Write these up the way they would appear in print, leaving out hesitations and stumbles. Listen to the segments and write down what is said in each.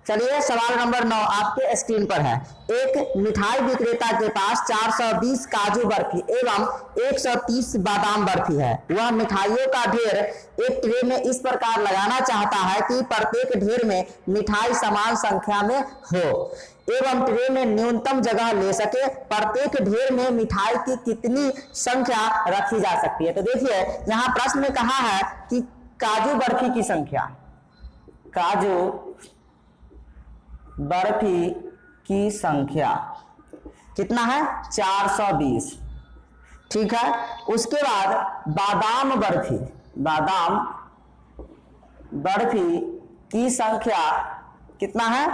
चलिए सवाल नंबर 9 आपके स्क्रीन पर है। एक मिठाई विक्रेता के पास 420 काजू बर्फी एवं 130 बादाम बर्फी है। वह मिठाइयों का ढेर एक ट्रे में इस प्रकार लगाना चाहता है कि प्रत्येक ढेर में मिठाई समान संख्या में हो एवं ट्रे में न्यूनतम जगह ले सके। प्रत्येक ढेर में मिठाई की कितनी संख्या रखी जा सकती है? तो देखिए यहाँ प्रश्न में कहा है कि काजू बर्फी की संख्या, काजू बर्फी की संख्या कितना है? 420। ठीक है। उसके बाद बादाम बर्फी, बादाम बर्फी की संख्या कितना है?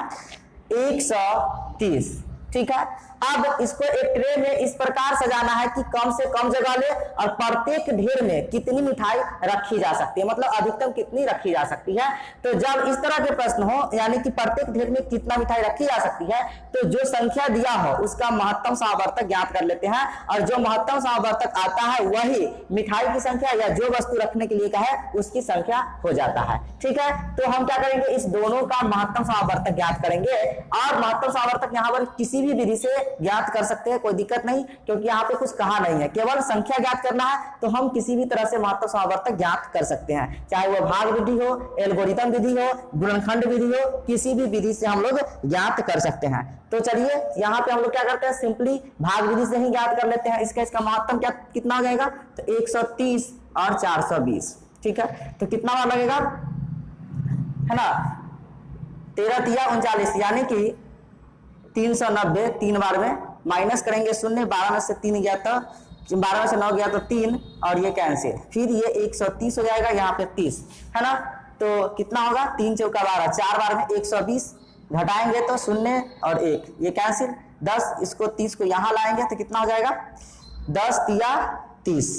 130। ठीक है। अब इसको एक ट्रे में इस प्रकार सजाना है कि कम से कम जगह ले और प्रत्येक ढेर में कितनी मिठाई रखी जा सकती है, मतलब अधिकतम कितनी रखी जा सकती है। तो जब इस तरह के प्रश्न हो, यानी कि प्रत्येक ढेर में कितना मिठाई रखी जा सकती है, तो जो संख्या दिया हो उसका महत्तम समावर्तक ज्ञात कर लेते हैं और जो महत्तम समावर्तक आता है वही मिठाई की संख्या या जो वस्तु रखने के लिए कहा है उसकी संख्या हो जाता है। ठीक है। तो हम क्या करेंगे, इस दोनों का महत्तम समावर्तक ज्ञात करेंगे और महत्तम समावर्तक यहाँ पर किसी भी विधि से ज्ञात कर सकते हैं, कोई दिक्कत नहीं, क्योंकि यहाँ पे कुछ कहा नहीं है, केवल संख्या ज्ञात करना है। तो हम किसी भी तरह से महत्तम समावर्तक ज्ञात कर सकते हैं, चाहे वो भाग विधि हो, एल्गोरिथम विधि हो, गुणनखंड विधि हो, किसी भी विधि से हम लोग ज्ञात कर सकते हैं। तो चलिए यहाँ पे हम लोग क्या करते हैं, सिंपली भाग विधि से ही ज्ञात कर लेते हैं। इसका महत्तम क्या कितना हो जाएगा? तो 130 और 420। ठीक है। तो कितना बार लगेगा, है ना? 13 तिया 39, यानी कि 390। 3 बार में माइनस करेंगे शून्य, 12 में से 3 गया तो 12 में से 9 गया तो 3 और ये कैंसिल, फिर ये 130 हो जाएगा, यहाँ पे 30, है ना? तो कितना होगा? 3 चौका 12, 4 बार में 120, घटाएंगे तो शून्य और 1, ये कैंसिल। 10, इसको 30 को यहाँ लाएंगे तो कितना हो जाएगा? 10 तिया 30,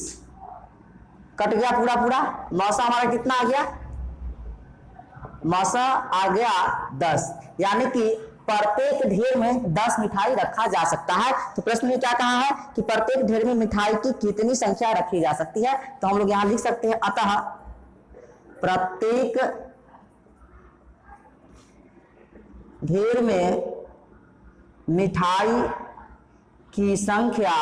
कट गया पूरा पूरा। मौसा हमारा कितना आ गया? मौसा आ गया 10, यानी कि प्रत्येक ढेर में 10 मिठाई रखा जा सकता है। तो प्रश्न में क्या कहा है कि प्रत्येक ढेर में मिठाई की कितनी संख्या रखी जा सकती है? तो हम लोग यहां लिख सकते हैं, अतः प्रत्येक ढेर में मिठाई की संख्या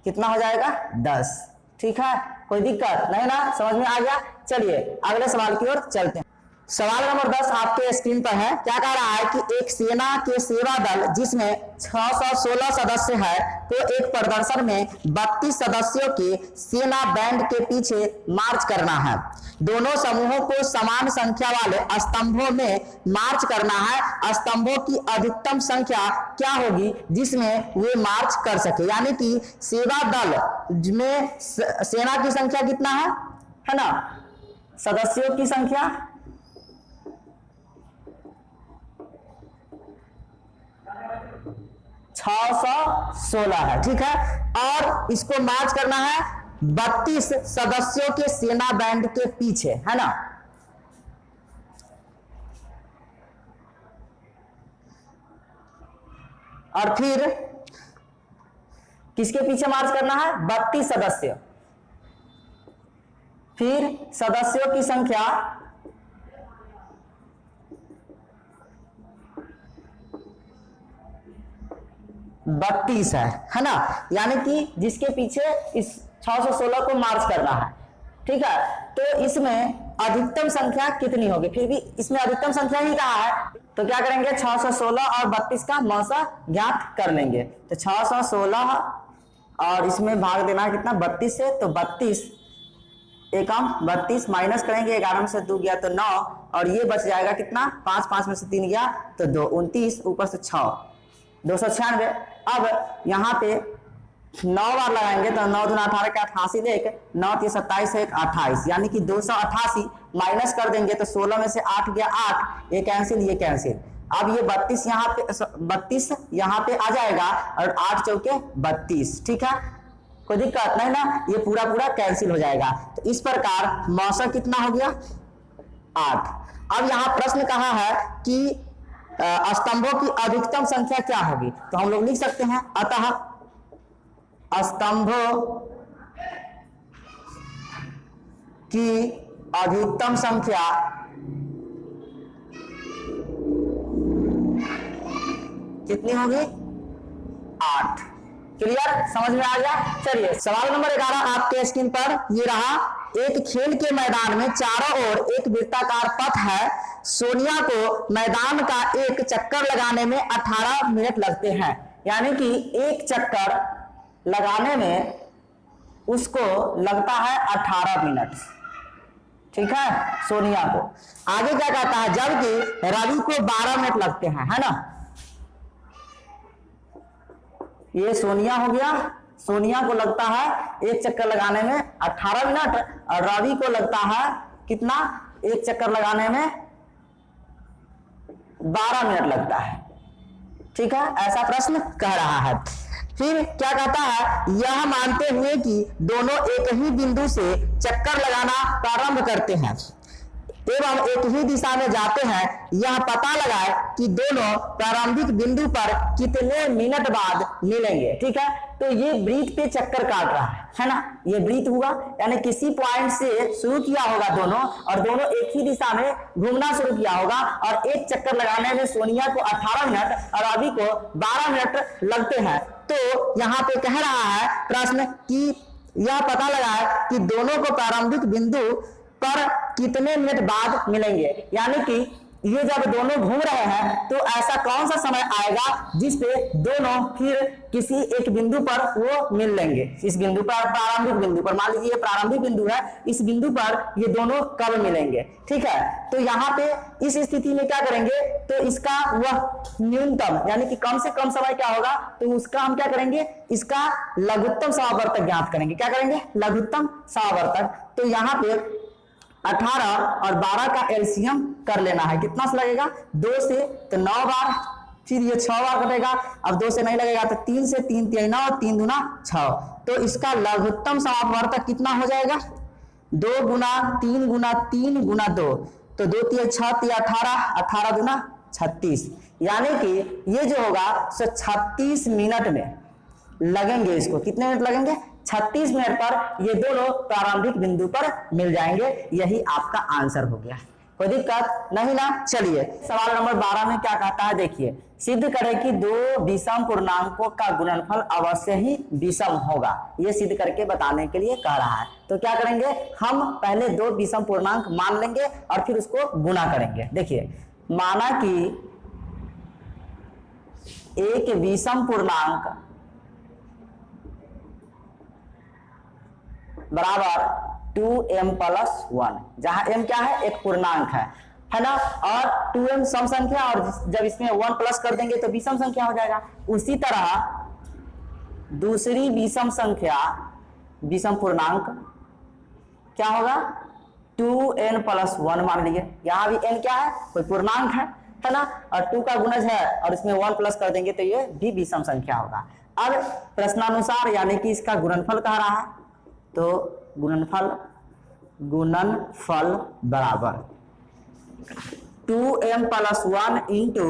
कितना हो जाएगा? 10। ठीक है। कोई दिक्कत नहीं ना? समझ में आ गया? चलिए अगले सवाल की ओर चलते हैं। सवाल नंबर 10 आपके स्क्रीन पर है। क्या कह रहा है कि एक सेना के सेवा दल जिसमें 616 सदस्य है तो एक प्रदर्शन में 32 सदस्यों के सेना बैंड के पीछे मार्च करना है। दोनों समूहों को समान संख्या वाले स्तंभों में मार्च करना है। स्तंभों की अधिकतम संख्या क्या होगी जिसमें वे मार्च कर सके? यानी कि सेवा दल में सेना की संख्या कितना है ना? सदस्यों की संख्या 616 है। ठीक है। और इसको मार्च करना है 32 सदस्यों के सेना बैंड के पीछे, है ना? और फिर किसके पीछे मार्च करना है? 32 सदस्य। फिर सदस्यों की संख्या 32 है ना? यानी कि जिसके पीछे इस 616 को मार्च करना है। ठीक है। तो इसमें अधिकतम संख्या कितनी होगी? फिर भी इसमें अधिकतम संख्या ही कहा है, तो क्या करेंगे? 616 और 32 का मौसा ज्ञात कर लेंगे। तो 616 और इसमें भाग देना है कितना? 32 से, तो 32 एकम 32 माइनस करेंगे, 11 में से 2 गया तो 9 और ये बच जाएगा कितना? 5, 5 में से 3 गया तो 2, 29 ऊपर से 6, 296। अब यहाँ पे 9 बार लगाएंगे तो 9 दूना 18 का 88 देख, 9 3 27 1 28, यानी कि 288 माइनस कर देंगे तो 16 में से 8 गया 8, ये कैंसिल ये कैंसिल। अब ये 32 यहाँ पे 32 यहाँ पे आ जाएगा और 8 चौके 32। ठीक है। कोई दिक्कत नहीं ना? ये पूरा पूरा कैंसिल हो जाएगा। तो इस प्रकार मौसा कितना हो गया? 8। अब यहाँ प्रश्न कहा है कि स्तंभों की अधिकतम संख्या क्या होगी? तो हम लोग लिख सकते हैं, अतः स्तंभों की अधिकतम संख्या कितनी होगी 8। क्लियर, समझ में आ गया। चलिए सवाल नंबर 11 आपके स्क्रीन पर ये रहा। एक खेल के मैदान में चारों ओर एक वृत्ताकार पथ है। सोनिया को मैदान का एक चक्कर लगाने में 18 मिनट लगते हैं। यानी कि एक चक्कर लगाने में उसको लगता है 18 मिनट। ठीक है, सोनिया को। आगे क्या कहता है, जबकि रवि को 12 मिनट लगते हैं, है ना। ये सोनिया हो गया, सोनिया को लगता है एक चक्कर लगाने में 18 मिनट और रवि को लगता है कितना, एक चक्कर लगाने में 12 मिनट लगता है। ठीक है, ऐसा प्रश्न कह रहा है। फिर क्या कहता है, यह मानते हुए कि दोनों एक ही बिंदु से चक्कर लगाना प्रारंभ करते हैं एवं एक ही दिशा में जाते हैं, यह पता लगाए कि दोनों प्रारंभिक बिंदु पर कितने मिनट बाद मिलेंगे। ठीक है, तो ये वृत्त पे चक्कर काट रहा है ना। ये वृत्त हुआ, यानी किसी पॉइंट से शुरू किया होगा दोनों, और दोनों एक ही दिशा में घूमना शुरू किया होगा, और एक चक्कर लगाने में सोनिया को 18 मिनट और रवि को 12 मिनट लगते हैं। तो यहाँ पे कह रहा है प्रश्न कि यह पता लगाए कि दोनों को प्रारंभिक बिंदु पर कितने मिनट बाद मिलेंगे। यानी कि ये जब दोनों घूम रहे हैं तो ऐसा कौन सा समय आएगा जिसपे दोनों फिर किसी एक बिंदु पर वो मिल लेंगे। इस बिंदु पर, प्रारंभिक बिंदु पर, मान लीजिए ये प्रारंभिक बिंदु है, इस बिंदु पर ये दोनों कब मिलेंगे। ठीक है, तो यहाँ पे इस स्थिति में क्या करेंगे, तो इसका वह न्यूनतम यानी कि कम से कम समय क्या होगा, तो उसका हम क्या करेंगे, इसका लघुत्तम समावर्तक ज्ञात करेंगे। क्या करेंगे, लघुत्तम समावर्तक। तो यहाँ पे 18 और 12 का एलसीएम कर लेना है। कितना से लगेगा, 2 से तो 9 बार, फिर ये 6 बार कटेगा। अब 2 से नहीं लगेगा तो 3 से, 3 3 9, 3 दूना 6। तो इसका लघुत्तम समावर्तक कितना हो जाएगा, 2 गुना 3 गुना 3 गुना 2, तो 2 3 6 3 18, 18 गुना 36। यानी कि ये जो होगा सो 36 मिनट में लगेंगे। इसको कितने मिनट लगेंगे, 36 मिनट पर ये दोनों प्रारंभिक बिंदु पर मिल जाएंगे। यही आपका आंसर हो गया। कोई दिक्कत नहीं ना। चलिए सवाल नंबर 12 में क्या कहता है, देखिए, सिद्ध करें कि दो विषम पूर्णांकों का गुणनफल अवश्य ही विषम होगा। ये सिद्ध करके बताने के लिए कह रहा है। तो क्या करेंगे, हम पहले 2 विषम पूर्णांक मान लेंगे और फिर उसको गुणा करेंगे। देखिए, माना कि एक विषम पूर्णांक बराबर 2m + 1, जहां m क्या है, एक पूर्णांक है ना, और 2m सम संख्या, और जब इसमें 1 प्लस कर देंगे तो विषम संख्या हो जाएगा। उसी तरह दूसरी विषम संख्या, विषम पूर्णांक क्या होगा, 2n + 1 मान लीजिए। यहां भी n क्या है, कोई पूर्णांक है ना, और 2 का गुणज है और इसमें 1 प्लस कर देंगे तो ये भी विषम संख्या होगा। अब प्रश्नानुसार यानी कि इसका गुणनफल कह रहा है, तो गुणनफल बराबर 2m + 1 इंटू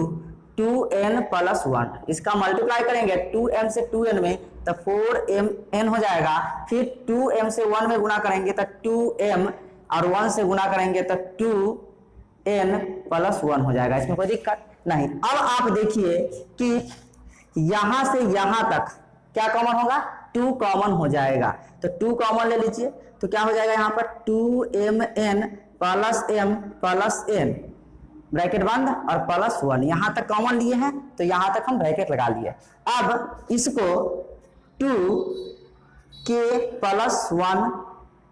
2n + 1। इसका मल्टीप्लाई करेंगे 2m से 2n में तो 4mn हो जाएगा। फिर 2m से 1 में गुणा करेंगे तो 2m, और 1 से गुणा करेंगे तो 2n + 1 हो जाएगा। इसमें कोई दिक्कत नहीं। अब आप देखिए कि यहां से यहां तक क्या कॉमन होगा, 2 कॉमन हो जाएगा। तो 2 कॉमन ले लीजिए तो क्या हो जाएगा, यहाँ पर 2mn + m + n, ब्रैकेट बंद और +1, यहां तक कॉमन लिए हैं तो यहां तक हम ब्रैकेट लगा लिए। अब इसको 2k + 1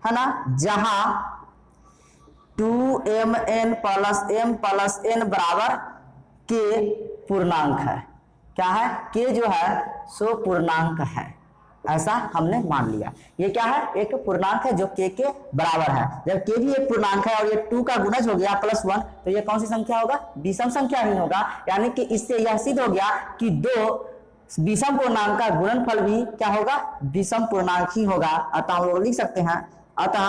है ना, जहां 2mn + m + n बराबर k पूर्णांक है। क्या है, k जो है सो पूर्णांक है, ऐसा हमने मान लिया। ये क्या है, एक पूर्णांक है जो k के बराबर है। जब k भी एक पूर्णांक है और ये 2 का गुणज हो गया +1, तो ये कौन सी संख्या होगा, विषम संख्या ही होगा। यानी कि इससे यह सिद्ध हो गया कि 2 विषम पूर्णांक का गुणनफल भी क्या होगा, विषम पूर्णांक ही होगा। अतः हम लोग लिख सकते हैं, अतः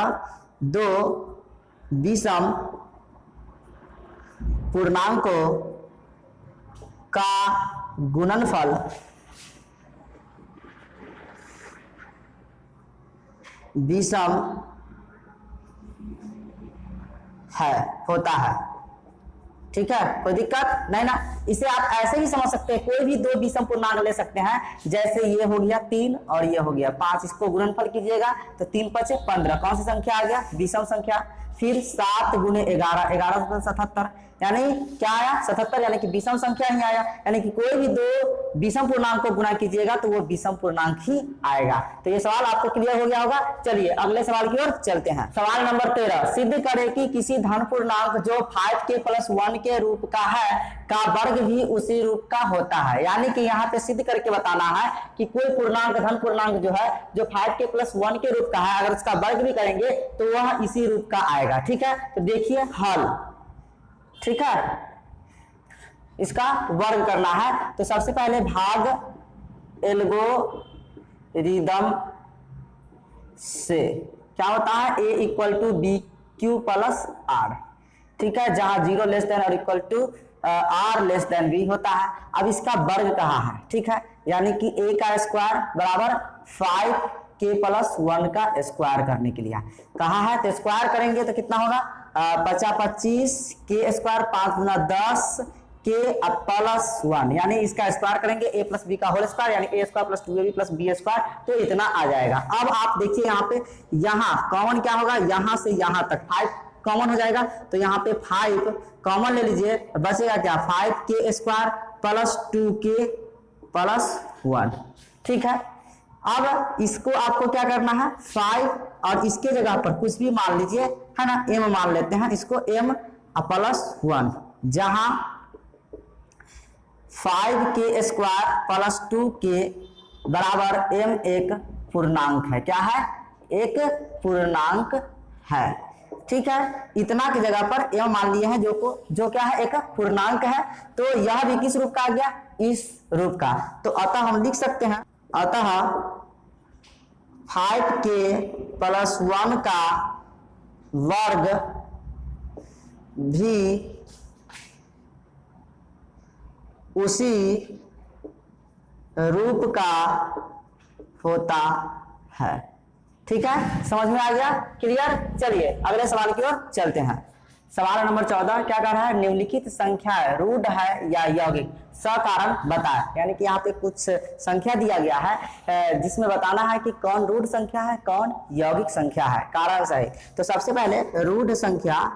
2 विषम पूर्णांकों का गुणनफल विषम है, होता है। ठीक है, कोई दिक्कत नहीं ना। इसे आप ऐसे ही समझ सकते हैं, कोई भी दो विषम पूर्णांक ले सकते हैं, जैसे ये हो गया 3 और ये हो गया 5, इसको गुणनफल कीजिएगा तो 3 × 5 = 15, कौन सी संख्या आ गया, विषम संख्या। फिर 7 × 11, 11 × 77, यानी क्या आया 77, यानी कि विषम संख्या ही आया। यानी कि कोई भी दो विषम पूर्णांक को गुणा कीजिएगा तो वो विषम पूर्णांक ही आएगा। तो ये सवाल आपको क्लियर हो गया होगा। चलिए अगले सवाल की ओर चलते हैं। सवाल नंबर 13, सिद्ध करें कि किसी धन पूर्णांक जो 5k + 1 के रूप का है का वर्ग भी उसी रूप का होता है। यानी कि यहाँ पे सिद्ध करके बताना है कि कोई पूर्णांक धन पूर्णांक जो है जो 5k + 1 के रूप का है, अगर इसका वर्ग भी करेंगे तो वह इसी रूप का आएगा। ठीक है, तो देखिए हल, ठीक है, इसका वर्ग करना है तो सबसे पहले भाग एल्गोरिदम से क्या होता है, a = bq + r, ठीक है, जहां 0 < और r b होता है। अब इसका वर्ग कहा है, ठीक है, यानी कि a का स्क्वायर बराबर 5k + 1 का स्क्वायर करने के लिए कहा है। तो स्क्वायर करेंगे तो कितना होगा, 25 के स्क्वायर 5 × 10 के + 1, यानी इसका स्क्वायर करेंगे a + b का होल स्क्वायर, यानी a² + 2ab + b², तो इतना आ जाएगा। अब आप देखिए यहाँ पे, यहाँ कॉमन क्या होगा, यहाँ से यहाँ तक 5 कॉमन हो जाएगा, तो यहाँ पे 5 कॉमन ले लीजिए, बचेगा क्या, 5k² + 2k + 1, ठीक है। अब इसको आपको क्या करना है, 5 और इसके जगह पर कुछ भी मान लीजिए, है ना, m मान लेते हैं, इसको m + 1, जहां 5k² + 2k बराबर m एक पूर्णांक है। क्या है, एक पूर्णांक है, ठीक है। इतना की जगह पर m मान लिए हैं, जो क्या है, एक पूर्णांक है। तो यह भी किस रूप का आ गया, इस रूप का। तो अतः हम लिख सकते हैं, अतः 5k + 1 का वर्ग भी उसी रूप का होता है। ठीक है, समझ में आ गया, क्लियर। चलिए अगले सवाल की ओर चलते हैं। सवाल नंबर 14 क्या कह रहा है, निम्नलिखित संख्या रूढ़ है या यौगिक, सकारण बताए। यानी कि यहाँ पे कुछ संख्या दिया गया है जिसमें बताना है कि कौन रूढ़ संख्या है, कौन यौगिक संख्या है, कारण सहित। तो सबसे पहले रूढ़ संख्या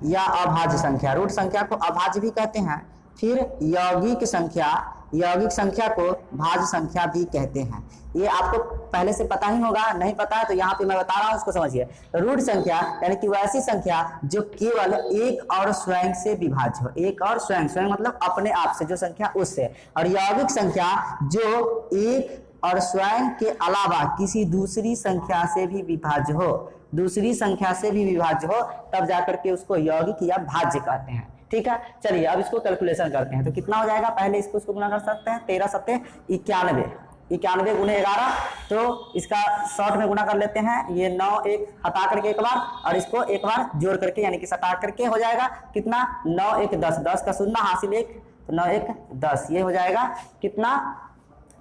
या अभाज्य संख्या, रूढ़ संख्या को अभाज्य भी कहते हैं। फिर यौगिक संख्या को भाज्य संख्या भी कहते हैं। ये आपको पहले से पता ही होगा, नहीं पता है तो यहाँ पे मैं बता रहा हूँ, उसको समझिए। रूढ़ संख्या यानी कि वैसी संख्या जो केवल एक और स्वयं से विभाज्य हो, एक और स्वयं मतलब अपने आप से, जो संख्या उससे। और यौगिक संख्या जो एक और स्वयं के अलावा किसी दूसरी संख्या से भी विभाज्य हो, दूसरी संख्या से भी विभाज्य हो, तब जाकर के उसको यौगिक या भाज्य कहते हैं। ठीक है, चलिए अब इसको कैलकुलेशन करते हैं। तो कितना हो जाएगा, पहले इसको गुना कर सकते हैं, 13 × 7 = 91, 91 × 11, तो इसका शॉर्ट में गुना कर लेते हैं। ये 9 1 हटा करके एक बार, और इसको एक बार जोड़ करके यानी कि सटा करके हो जाएगा कितना, 9 1 10, 10 का शून्य हासिल 1, तो 9 1 10, ये हो जाएगा कितना,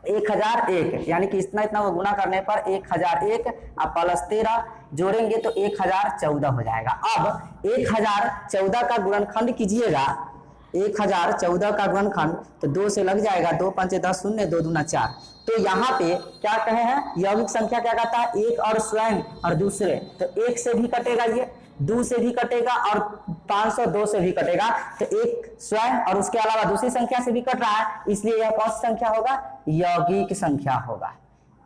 1001, यानी कि इतना को गुना करने पर 1001 अब +13 जोड़ेंगे तो 1014 हो जाएगा। अब 1014 का गुणनखंड कीजिएगा, 1014 का गुणनखंड तो 2 से लग जाएगा, 2 5 10 0, 2 दूना 4। तो यहाँ पे क्या कहे हैं, यौगिक संख्या क्या कहता है, एक और स्वयं और दूसरे। तो 1 से भी कटेगा, ये 2 से भी कटेगा, और 502 से भी कटेगा। तो एक स्वयं और उसके अलावा दूसरी संख्या से भी कट रहा है, इसलिए यह कौन सी संख्या होगा, यौगिक संख्या होगा।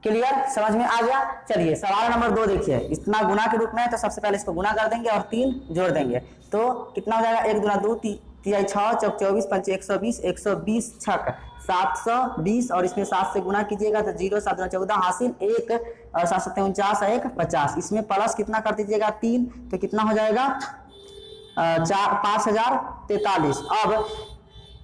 क्लियर, समझ में आ गया। चलिए सवाल नंबर 2 देखिए, इतना गुना के रूप में है, तो सबसे पहले इसको गुना कर देंगे और 3 जोड़ देंगे, तो कितना हो जाएगा, 1 दूना 2 3 6 चौक 24 5 120, 120 छक 720, और इसमें 7 से गुना कीजिएगा तो 0 7 दूना 14 हासिल 1, और 7 7 49 1 50, इसमें प्लस कितना कर दीजिएगा 3, तो कितना हो जाएगा 5043। अब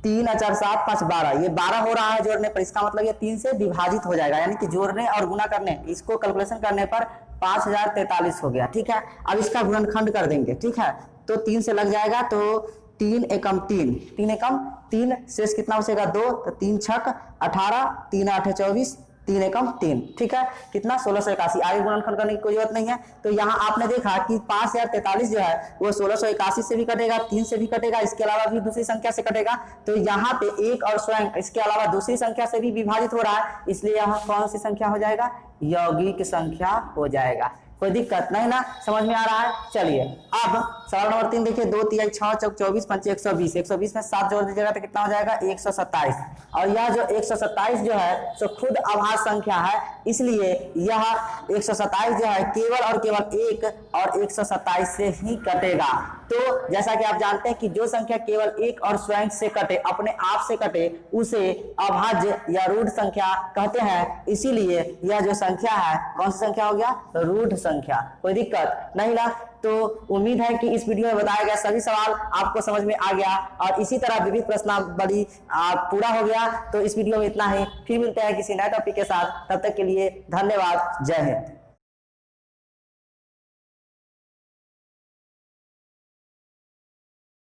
3 4 7 5 12, ये 12 हो रहा है जोड़ने पर, इसका मतलब ये 3 से विभाजित हो जाएगा, यानी कि जोड़ने और गुना करने, इसको कैलकुलेशन करने पर 5043 हो गया। ठीक है, अब इसका गुणनखंड कर देंगे। ठीक है, तो 3 से लग जाएगा, तो 3 एकम 3, 3 एकम 3, शेष कितना बचेगा 2, तो 3 छक 18, 3 8 24, 3 एकम 3, ठीक है, कितना 1681। आगे गुणनखंड करने की कोई जरूरत नहीं है। तो यहाँ आपने देखा कि 5043 जो है वो 1681 से भी कटेगा, 3 से भी कटेगा, इसके अलावा भी दूसरी संख्या से कटेगा। तो यहाँ पे एक और स्वयं इसके अलावा दूसरी संख्या से भी विभाजित हो रहा है, इसलिए यहाँ कौन सी संख्या हो जाएगा, यौगिक संख्या हो जाएगा। कोई दिक्कत नहीं ना, समझ में आ रहा है। चलिए अब सवाल नंबर 3 देखिए, 2 तिहाई 6 चौक 24 पंचे 120, 120 में 7 जोड़ दीजिएगा तो कितना हो जाएगा 127। और यह जो 127 जो है सो खुद अभाज्य संख्या है, इसलिए यह 127 जो है केवल और केवल 1 और 127 से ही कटेगा। तो जैसा कि आप जानते हैं कि जो संख्या केवल 1 और स्वयं से कटे, अपने आप से कटे, उसे अभाज्य या रूढ़ संख्या कहते हैं। इसीलिए यह जो संख्या है कौन सी संख्या हो गया, रूढ़ संख्या। कोई दिक्कत नहीं ना। तो उम्मीद है कि इस वीडियो में बताया गया सभी सवाल आपको समझ में आ गया और इसी तरह विविध प्रश्नावली पूरा हो गया। तो इस वीडियो में इतना ही, फिर मिलते हैं किसी नए टॉपिक के साथ, तब तक के लिए धन्यवाद, जय हिंद।